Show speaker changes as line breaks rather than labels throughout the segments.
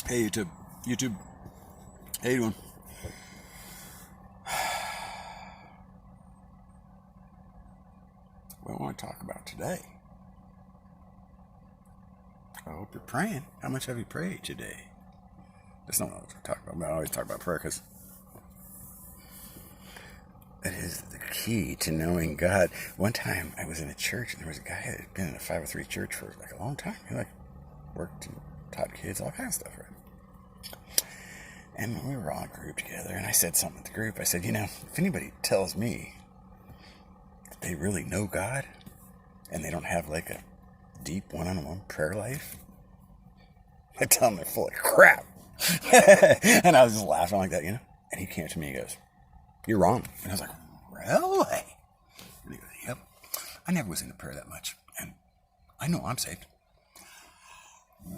Hey, YouTube. YouTube. How you doing? What I want to talk about today. I hope you're praying. How much have you prayed today? That's not what I was talking about. But I always talk about prayer because it is the key to knowing God. One time I was in a church and there was a guy that had been in a 503 church for like a long time. He worked and taught kids, all kinds of stuff, right? And we were all in a group together, and I said something to the group. I said, if anybody tells me that they really know God and they don't have like a deep one-on-one prayer life, I tell them they're full of crap. And I was just laughing like that, And he came to me and he goes, "You're wrong." And I was like, "Really?" And he goes, "Yep. I never was into prayer that much, and I know I'm saved."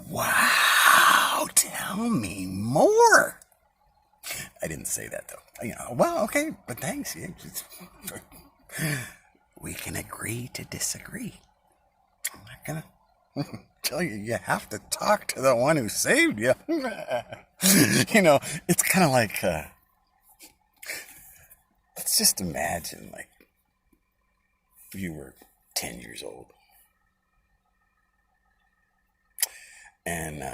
Wow, tell me more. I didn't say that though. Well, okay, but thanks. We can agree to disagree. I'm not gonna tell you you have to talk to the one who saved you. It's kind of like, let's just imagine, like, if you were 10 years old and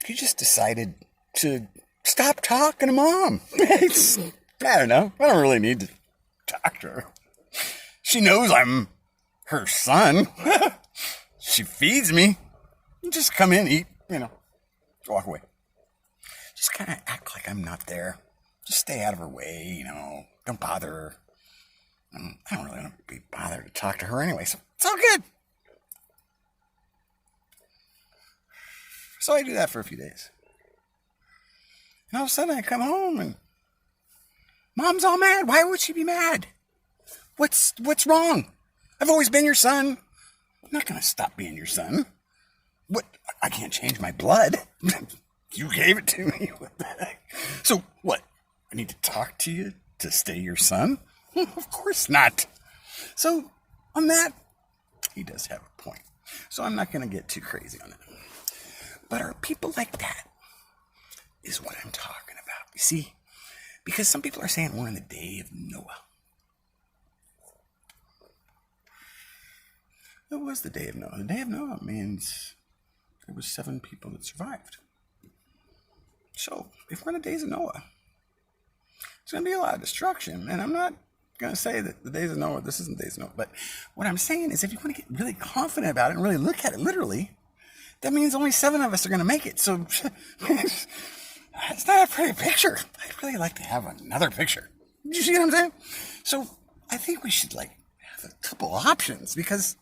you just decided to stop talking to mom. I don't know. I don't really need to talk to her. She knows I'm her son. She feeds me. You just come in, eat, walk away. Just kind of act like I'm not there. Just stay out of her way, Don't bother her. I don't really want to be bothered to talk to her anyway, so it's all good. So I do that for a few days. And all of a sudden I come home and mom's all mad. Why would she be mad? What's wrong? I've always been your son. I'm not going to stop being your son. What? I can't change my blood. You gave it to me. What the heck? So what? I need to talk to you to stay your son? Of course not. So on that, he does have a point. So I'm not going to get too crazy on it. But are people like that? Is what I'm talking about. You see, because some people are saying we're in the day of Noah. It was the day of Noah. The day of Noah means there was 7 people that survived. So, if we're in the days of Noah, it's going to be a lot of destruction. And I'm not going to say that the days of Noah, this isn't the days of Noah. But what I'm saying is if you want to get really confident about it and really look at it literally, that means only 7 of us are going to make it. So, it's not a pretty picture. I'd really like to have another picture. You see what I'm saying? So I think we should have a couple options, because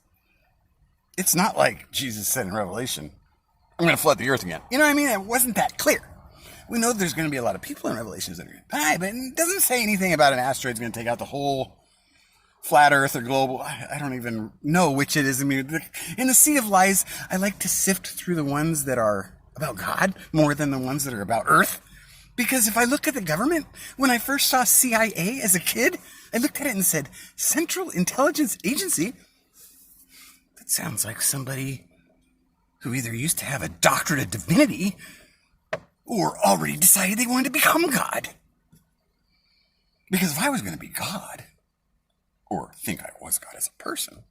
it's not like Jesus said in Revelation, "I'm going to flood the earth again." You know what I mean? It wasn't that clear. We know there's going to be a lot of people in Revelations that are going to die, but it doesn't say anything about an asteroid's going to take out the whole flat earth or global. I don't even know which it is. I mean, in the sea of lies, I like to sift through the ones that are about God more than the ones that are about Earth. Because if I look at the government, when I first saw CIA as a kid, I looked at it and said, Central Intelligence Agency? That sounds like somebody who either used to have a doctorate of divinity or already decided they wanted to become God. Because if I was going to be God, or think I was God as a person,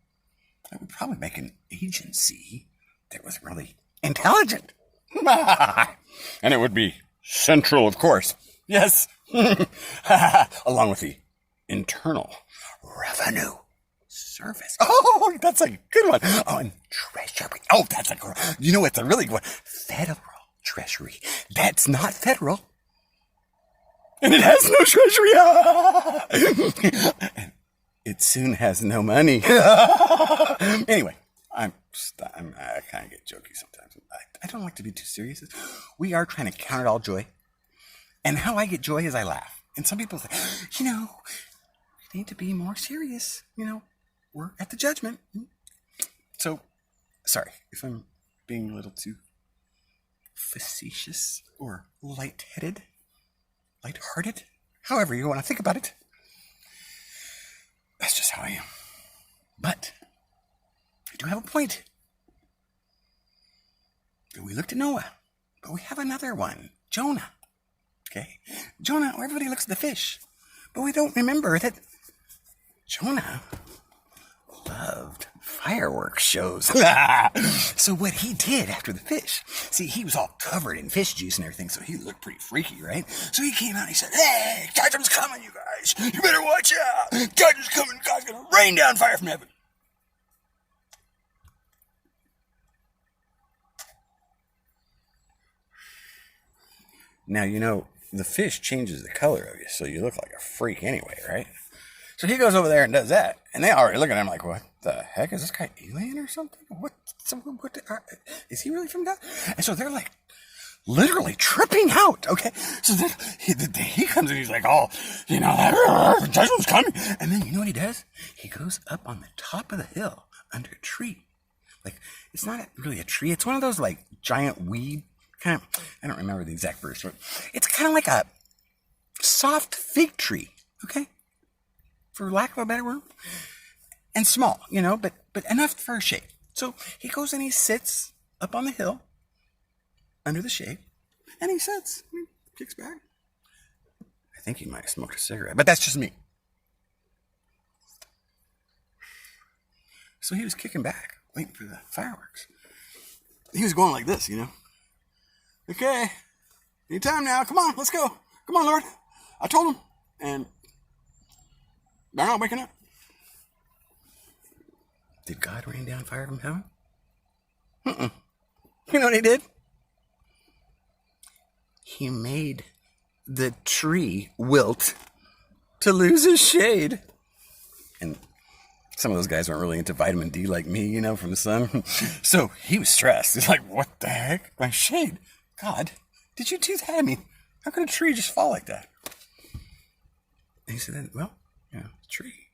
I would probably make an agency that was really intelligent. And it would be central, of course. Yes. Along with the Internal Revenue Service. Oh, that's a good one. Oh, and Treasury. Oh, that's a good one. You know what's a really good one? Federal Treasury. That's not federal. And it has no treasury. And it soon has no money. Anyway. I kind of get jokey sometimes. I don't like to be too serious. We are trying to count it all joy. And how I get joy is I laugh. And some people say, you need to be more serious. We're at the judgment. So, sorry if I'm being a little too facetious or lightheaded, lighthearted, however you want to think about it. That's just how I am. But I do have a point. We looked at Noah. But we have another one, Jonah. Okay? Jonah, everybody looks at the fish. But we don't remember that Jonah loved fireworks shows. So what he did after the fish, see, he was all covered in fish juice and everything, so he looked pretty freaky, right? So he came out and he said, "Hey, judgment's coming, you guys. You better watch out. Judgment's coming. God's going to rain down fire from heaven." Now, the fish changes the color of you, so you look like a freak anyway, right? So he goes over there and does that, and they already look at him like, "What the heck? Is this guy alien or something? Is he really from God?" And so they're like literally tripping out, okay? So then he comes and he's like, "Oh, judgment's coming." And then you know what he does? He goes up on the top of the hill under a tree. Like, it's not really a tree. It's one of those like giant weed kind of, I don't remember the exact verse, but it's kind of like a soft fig tree, okay? For lack of a better word. And small, but enough for a shade. So he goes and he sits up on the hill under the shade, and he sits, and he kicks back. I think he might have smoked a cigarette, but that's just me. So he was kicking back, waiting for the fireworks. He was going like this, "Okay, anytime now, come on, let's go. Come on, Lord. I told him." And they're not waking up. Did God rain down fire from heaven? You know what he did? He made the tree wilt to lose his shade. And some of those guys weren't really into vitamin D like me, from the sun. So he was stressed. He's like, "What the heck? My shade? God, did you do that? I mean, how could a tree just fall like that?" And he said, "Well, tree.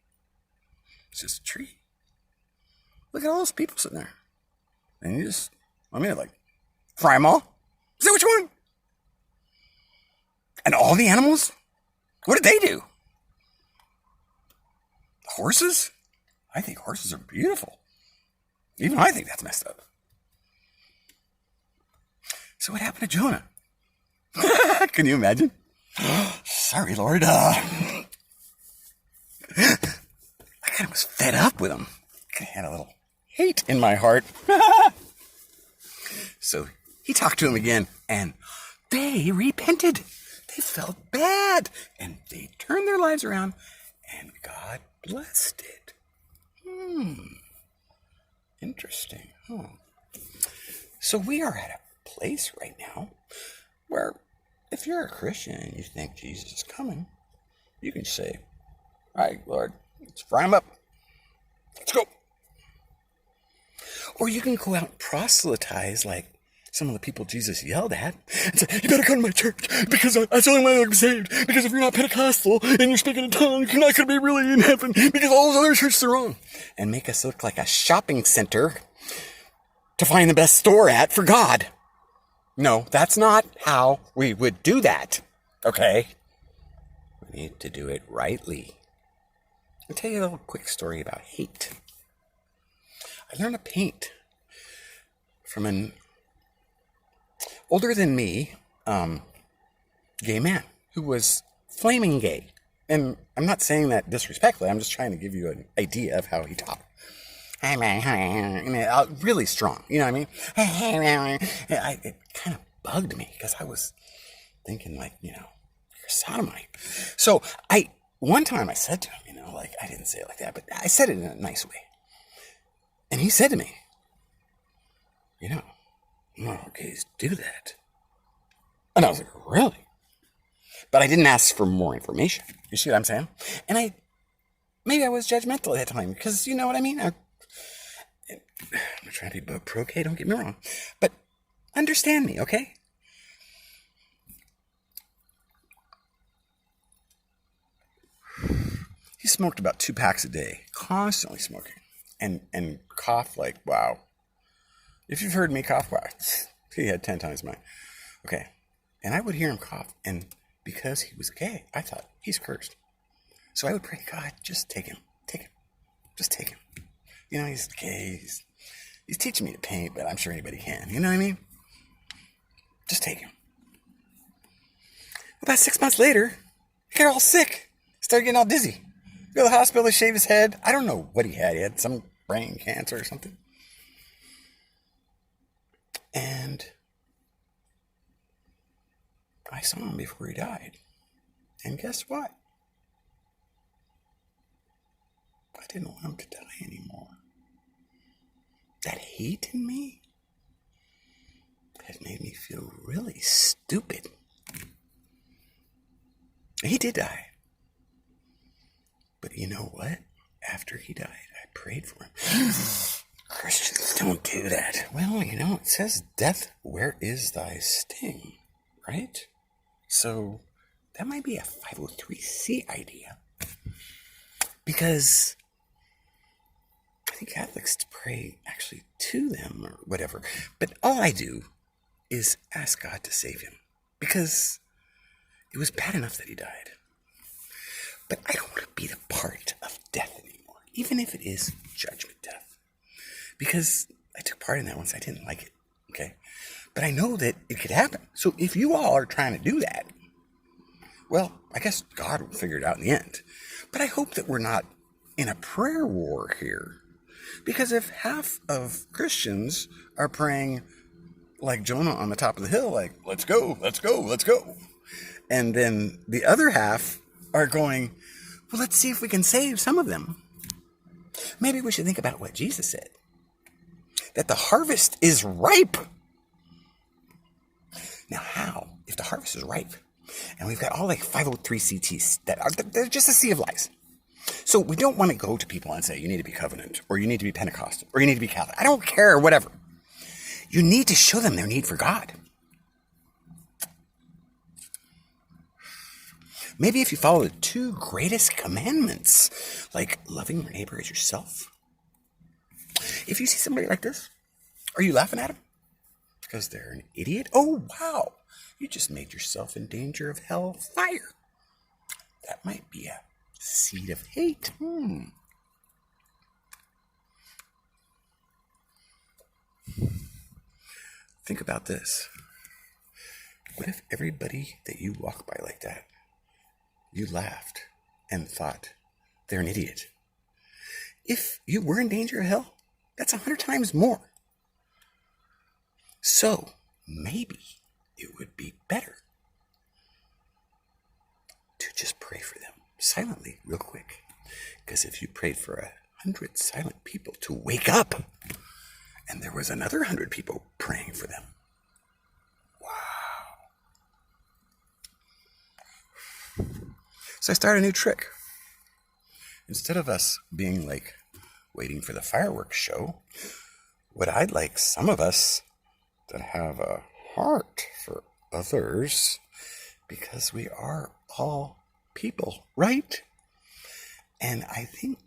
It's just a tree. Look at all those people sitting there." And like, fry them all? Say which one? And all the animals? What did they do? Horses? I think horses are beautiful. Even I think that's messed up. So what happened to Jonah? Can you imagine? "Sorry, Lord. I kind of was fed up with him. I had a little hate in my heart." So he talked to him again, and they repented. They felt bad, and they turned their lives around, and God blessed it. Interesting. So we are at a place right now where if you're a Christian and you think Jesus is coming, you can say, "All right, Lord, let's fry him up. Let's go." Or you can go out and proselytize like some of the people Jesus yelled at and say, "You better come to my church because that's the only way I'm saved. Because if you're not Pentecostal and you're speaking in tongues, you're not going to be really in heaven because all those other churches are wrong." And make us look like a shopping center to find the best store at for God. No, that's not how we would do that. Okay? We need to do it rightly. I'll tell you a little quick story about hate. I learned to paint from an older than me gay man who was flaming gay. And I'm not saying that disrespectfully. I'm just trying to give you an idea of how he talked. Really strong. You know what I mean? It kind of bugged me because I was thinking like, you're a sodomite. So one time I said to him, I didn't say it like that, but I said it in a nice way. And he said to me, "No, gays do that." And I was like, "Really?" But I didn't ask for more information. You see what I'm saying? And maybe I was judgmental at that time because you know what I mean? I'm not trying to be pro-gay, don't get me wrong. But understand me, okay? He smoked about 2 packs a day, constantly smoking, and coughed like, wow. If you've heard me cough, wow, he had 10 times mine. Okay, and I would hear him cough, and because he was gay, I thought, he's cursed. So I would pray, "God, just take him, just take him. He's gay, he's teaching me to paint, but I'm sure anybody can, you know what I mean?" Just take him. About 6 months later, he got all sick. Started getting all dizzy. Go to the hospital to shave his head. I don't know what he had. He had some brain cancer or something. And I saw him before he died. And guess what? I didn't want him to die anymore. That hate in me had made me feel really stupid. He did die. But you know what? After he died, I prayed for him. Christians don't do that. Well, it says, death, where is thy sting? Right? So that might be a 503c idea. Because I think Catholics pray actually to them or whatever. But all I do is ask God to save him. Because it was bad enough that he died. But I don't want to be the part of death anymore, even if it is judgment death. Because I took part in that once. I didn't like it, okay? But I know that it could happen. So if you all are trying to do that, well, I guess God will figure it out in the end. But I hope that we're not in a prayer war here. Because if half of Christians are praying like Jonah on the top of the hill, like, let's go, let's go, let's go. And then the other half are going, well, let's see if we can save some of them. Maybe we should think about what Jesus said. That the harvest is ripe. Now how? If the harvest is ripe, and we've got all like 503c that they're just a sea of lies. So we don't want to go to people and say, you need to be covenant, or you need to be Pentecostal, or you need to be Catholic. I don't care, whatever. You need to show them their need for God. Maybe if you follow the 2 greatest commandments, like loving your neighbor as yourself. If you see somebody like this, are you laughing at them because they're an idiot? Oh, wow. You just made yourself in danger of hell fire. That might be a seed of hate. Think about this. What if everybody that you walk by like that, you laughed and thought they're an idiot? If you were in danger of hell, that's 100 times more. So maybe it would be better to just pray for them silently, real quick. Because if you prayed for 100 silent people to wake up, and there was another 100 people praying for them, wow. So I started a new trick. Instead of us being like waiting for the fireworks show, what I'd like some of us that have a heart for others, because we are all people, right? And I think